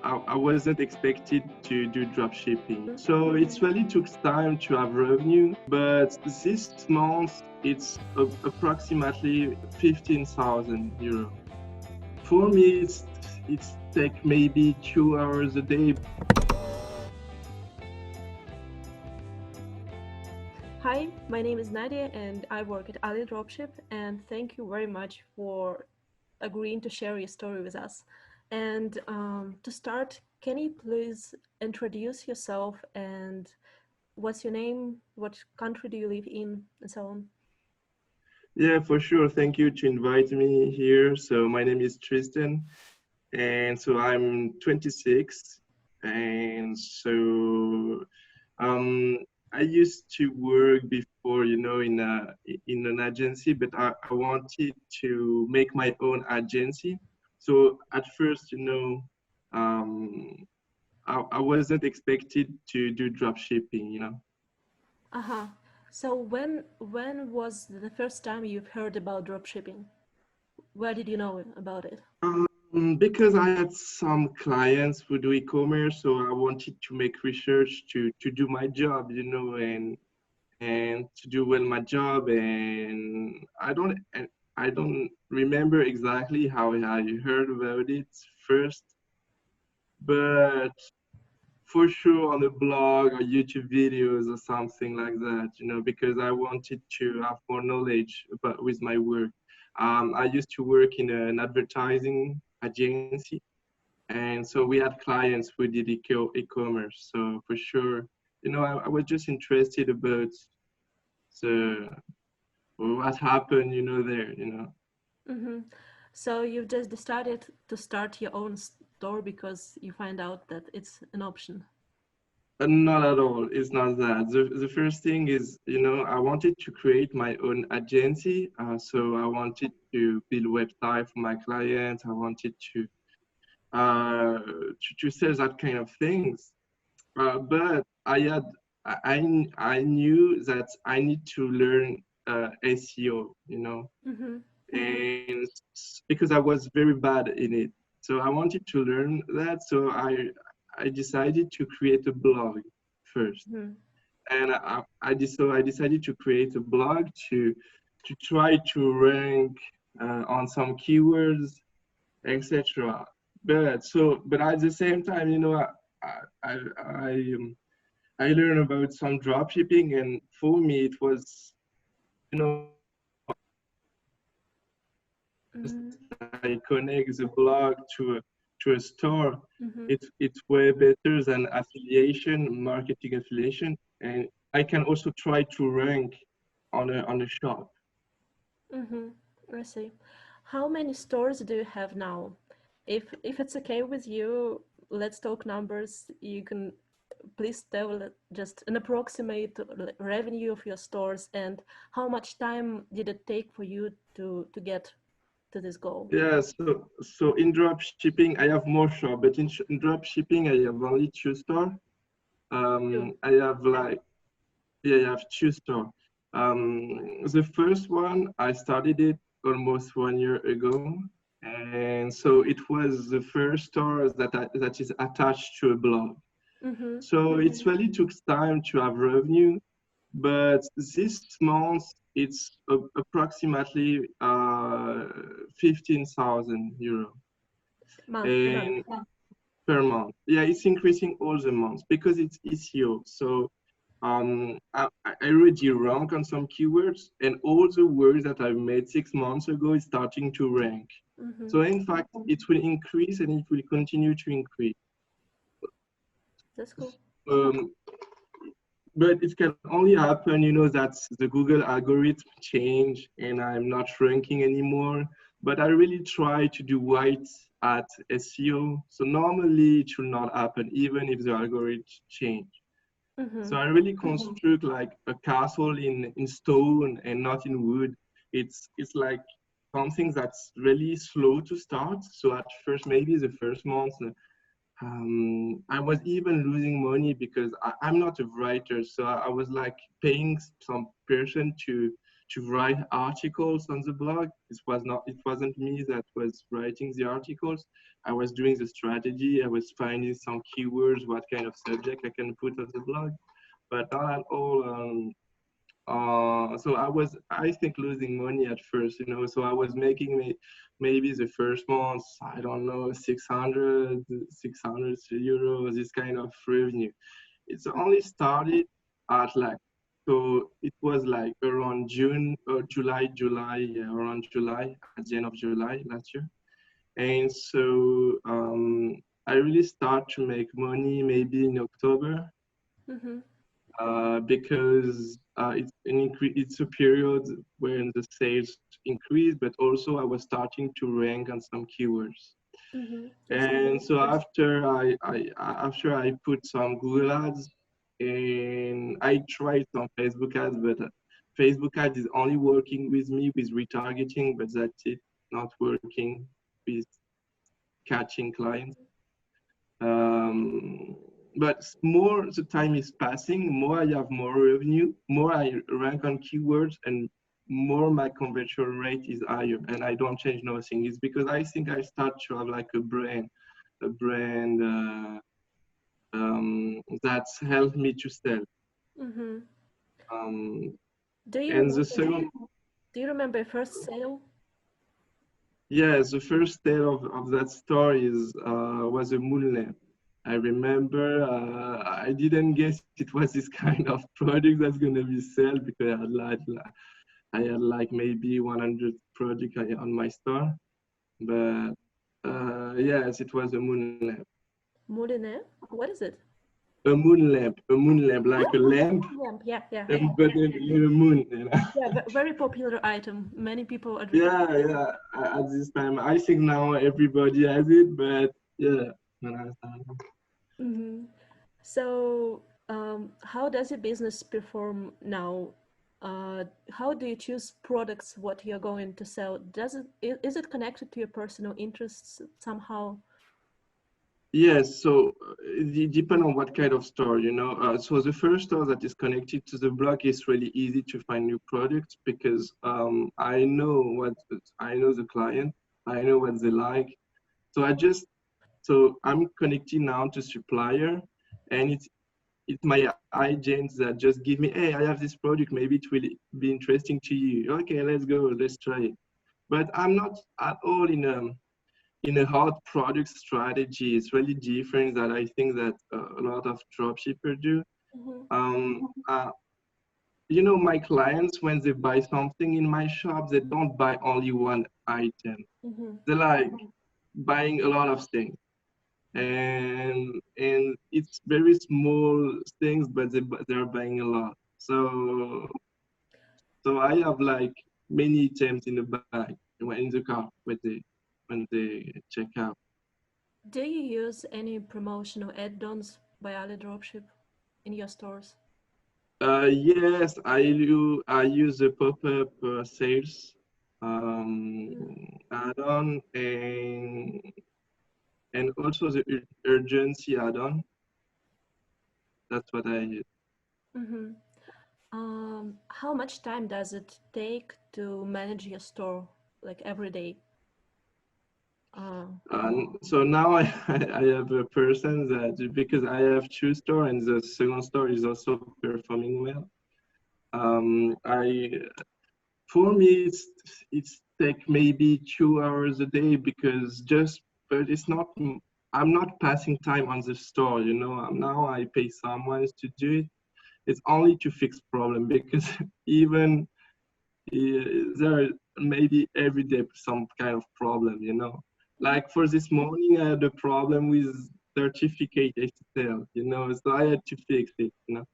I wasn't expected to do dropshipping. So it really took time to have revenue, but this month it's approximately 15,000 euro. For me, it's take maybe 2 hours a day. Hi, my name is Nadia and I work at AliDropship, and thank you very much for agreeing to share your story with us. And to start, can you please introduce yourself and what's your name, what country do you live in, and so on? Yeah, for sure. Thank you to invite me here. So my name is Tristan, and so I'm 26, and so um, I used to work before, in an agency, but I wanted to make my own agency. So at first, I wasn't expected to do drop shipping. Uh-huh. So when was the first time you've heard about dropshipping? Where did you know about it? Because I had some clients who do e-commerce, so I wanted to make research to do my job, and to do well my job. And I don't remember exactly how I heard about it first, but for sure on a blog or YouTube videos or something like that, because I wanted to have more knowledge about with my work. I used to work in an advertising agency, and so we had clients who did e-commerce. So for sure, I was just interested about the what happened, there. Mm-hmm. So you've just decided to start your own store because you find out that it's an option. Not at all. It's not that. The first thing is, I wanted to create my own agency. So I wanted to build a website for my clients. I wanted to sell that kind of things. But I knew that I need to learn SEO, Mm-hmm. and because I was very bad in it. So I wanted to learn that. So I decided to create a blog first, Mm-hmm. and I decided to create a blog to try to rank on some keywords, etc. But at the same time, I I I, um, I learned about some drop shipping, and for me it was, Mm-hmm. I connect the blog to a store. Mm-hmm. It's way better than affiliation, marketing affiliation, and I can also try to rank on a shop. Mm-hmm. I see. How many stores do you have now? If it's okay with you, let's talk numbers. You can please tell just an approximate revenue of your stores and how much time did it take for you to get to this goal? Yeah, so in drop shipping I have more shop, but in drop shipping I have only two store. Two. I have like Yeah, I have two store. The first one I started it almost 1 year ago, and so it was the first store that is attached to a blog. Mm-hmm. So it really took time to have revenue, but this month it's approximately 15,000 euro A month. and per month. Yeah, it's increasing all the months because it's SEO. So I already rank on some keywords, and all the words that I made 6 months ago is starting to rank. Mm-hmm. So in fact, it will increase and it will continue to increase. That's cool. Um, but it can only happen, that the Google algorithm change and I'm not ranking anymore. But I really try to do right at SEO. So normally it should not happen, even if the algorithm change. Mm-hmm. So I really construct like a castle in stone and not in wood. It's like something that's really slow to start. So at first, maybe the first month, I was even losing money because I'm not a writer. So I was like paying some person write articles on the blog. It wasn't me that was writing the articles. I was doing the strategy. I was finding some keywords, what kind of subject I can put on the blog, but not at all. So I was, I think, losing money at first, you know. So I was making maybe the first month, I don't know, 600 euros, this kind of revenue. It's only started at like, so it was like around June or July, yeah, around July, at the end of July last year. And so I really start to make money maybe in October, Mm-hmm. because it's a period when the sales increase, but also I was starting to rank on some keywords. Mm-hmm. That's And so interesting. after I put some Google ads, and I tried some Facebook ads, but Facebook ads is only working with me with retargeting, but that's it, not working with catching clients. Um, but more the time is passing, more I have more revenue, more I rank on keywords, and more my conversion rate is higher, and I don't change nothing. It's because I think I start to have like a brand that's helped me to sell. Mm-hmm. Um, Do you and the remember? second, Do you remember your first sale? yeah, the first tale of that story was a moon lamp. I remember I didn't guess it was this kind of product that's gonna be sold, because I had like maybe 100 projects on my store, but yes, it was a moon lamp. Moulinet? What is it? A moon lamp, like a lamp, Lamp. Yeah, yeah, but in a moon, you know. yeah. Very popular item. Many people advertise. Yeah, yeah. At this time, I think now everybody has it, but yeah, when I started. Mm-hmm. So, how does your business perform now? How do you choose products? What you're going to sell? Is it connected to your personal interests somehow? Yes, so it depends on what kind of store, you know. So the first store that is connected to the blog is really easy to find new products, because I know the client, I know what they like. So I'm connecting now to supplier, and it's my agent that just give me, hey, I have this product, maybe it will be interesting to you. Okay, let's go, let's try it. But I'm not at all in a hard product strategy. It's really different that I think that a lot of dropshippers do. Mm-hmm. Um, uh, you know, my clients, when they buy something in my shop, they don't buy only one item. Mm-hmm. They like buying a lot of things. And it's very small things, but they're buying a lot. So I have like many items in the bag, in the car when they check out. Do you use any promotional add-ons by AliDropship in your stores? Yes, I use the pop-up sales Mm-hmm. add-on, and also the urgency add-on. That's what I use. Mm-hmm. How much time does it take to manage your store, like every day? Uh, So now I have a person that, because I have two store and the second store is also performing well. I For me it's take maybe 2 hours a day, because but it's not, I'm not passing time on the store, you know. Now I pay someone to do it. It's only to fix problem, because even there are maybe every day some kind of problem, you know. Like for this morning, I had a problem with certificate HTML, you know, so I had to fix it, you know.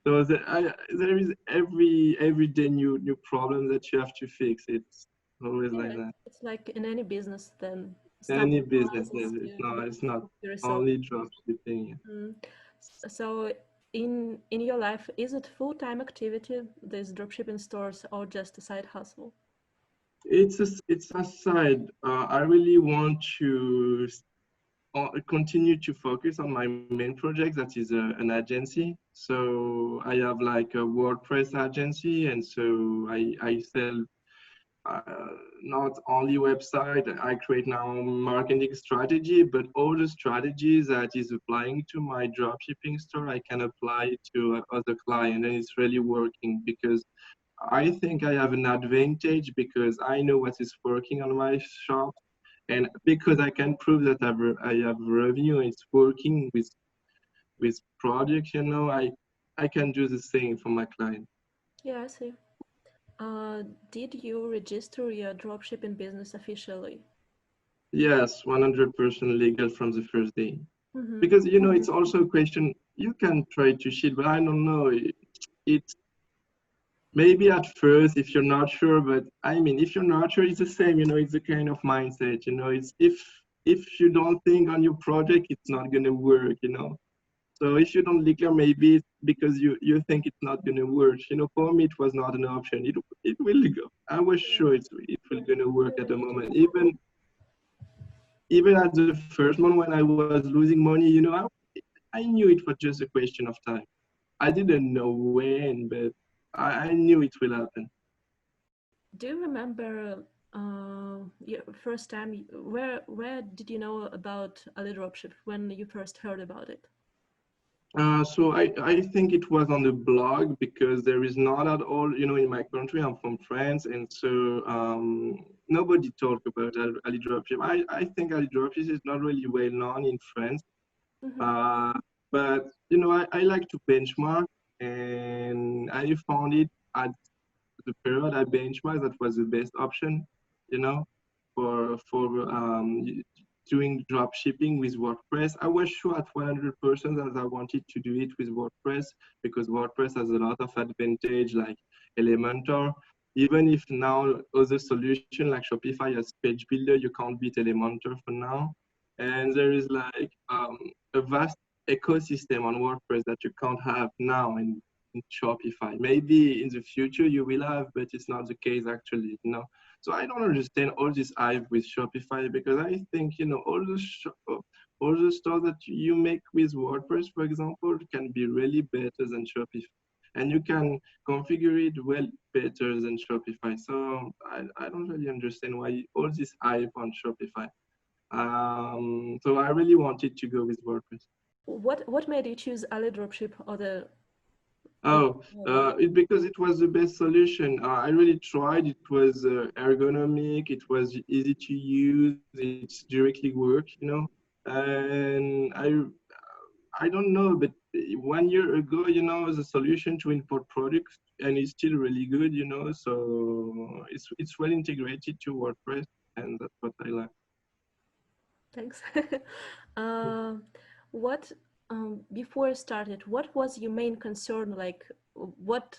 So there is every day new problem that you have to fix. It's always like yeah, that. it's like in any business, then some Any business, arises, you it's not to resolve. only drop shipping. Mm. So, in your life, is it full-time activity, these dropshipping stores, or just a side hustle? It's a side. I really want to. continue to focus on my main project, that is an agency. So I have like a WordPress agency, and so I sell not only website. I create now marketing strategy, but all the strategies that is applying to my dropshipping store, I can apply to other client, and it's really working because I think I have an advantage because I know what is working on my shop, and because I can prove that I have revenue, it's working with projects. I can do the same for my client. Yeah, I see. Did you register your dropshipping business officially? Yes, 100% legal from the first day. Mm-hmm. Because it's also a question. You can try to cheat, but I don't know. It's maybe at first if you're not sure, but I mean, if you're not sure, it's the same. It's a kind of mindset. It's if you don't think on your project, it's not gonna work. So if you don't declare, maybe it's because you think it's not gonna work. For me, it was not an option. It will go. I was sure it will gonna work at the moment. Even at the first month when I was losing money, I knew it was just a question of time. I didn't know when, but I knew it will happen. Do you remember your first time? Where did you know about AliDropship when you first heard about it? So I think it was on the blog because there is not at all, in my country, I'm from France, and so nobody talked about AliDropship. I think AliDropship is not really well known in France, Mm-hmm. uh, but I like to benchmark, and I found it at the period I benchmarked that was the best option, you know, for doing drop shipping with WordPress. I was sure at 100% that I wanted to do it with WordPress because WordPress has a lot of advantage like Elementor. Even if now other solution like Shopify has page builder, you can't beat Elementor for now. And there is like a vast ecosystem on WordPress that you can't have now in Shopify. Maybe in the future you will have, but it's not the case actually. So I don't understand all this hype with Shopify because I think all the stuff that you make with WordPress, for example, can be really better than Shopify, and you can configure it well better than Shopify. So I don't really understand why all this hype on Shopify. So I really wanted to go with WordPress. What made you choose AliDropship or the Oh, because it was the best solution. I really tried. It was ergonomic. It was easy to use. It's directly work. And I don't know, but 1 year ago, the solution to import products, and it's still really good. So it's well integrated to WordPress, and that's what I like. Thanks. um, what before I started, what was your main concern? Like, what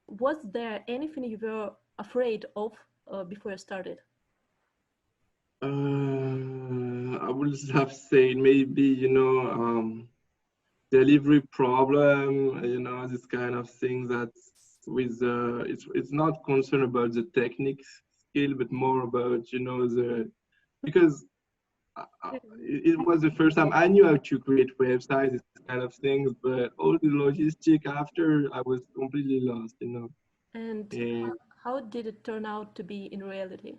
was there anything you were afraid of before I started? I would have said maybe, delivery problem, this kind of thing that's with it's not concerned about the technique skill, but more about, the because it was the first time I knew how to create websites, this kind of things, but all the logistic after I was completely lost. And And how did it turn out to be in reality?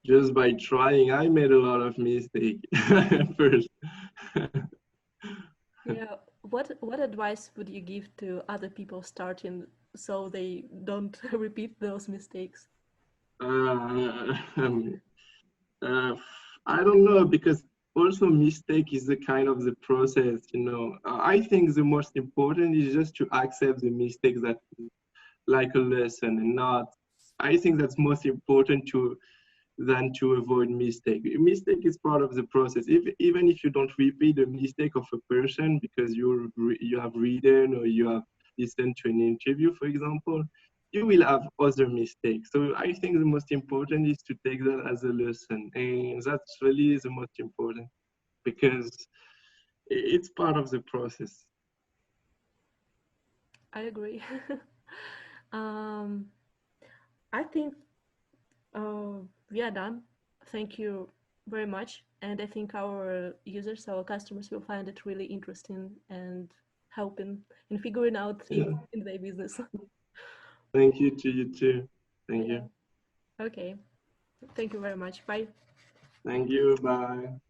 just by trying, I made a lot of mistake at first. Yeah, what advice would you give to other people starting so they don't repeat those mistakes? Uh, um, uh, I don't know because also mistake is the kind of the process. I think the most important is just to accept the mistakes that like a lesson and not. I think that's most important than to avoid mistake. Mistake is part of the process. Even if you don't repeat the mistake of a person because you have read or you have listened to an interview, for example, you will have other mistakes. So I think the most important is to take that as a lesson, and that's really the most important because it's part of the process. I agree. um, I think we are done. Thank you. very much, and I think our users, our customers will find it really interesting and helping in figuring out things Yeah. in their business. Thank you to you too. Thank Yeah. you. Okay. Thank you very much. Bye. Thank you. Bye.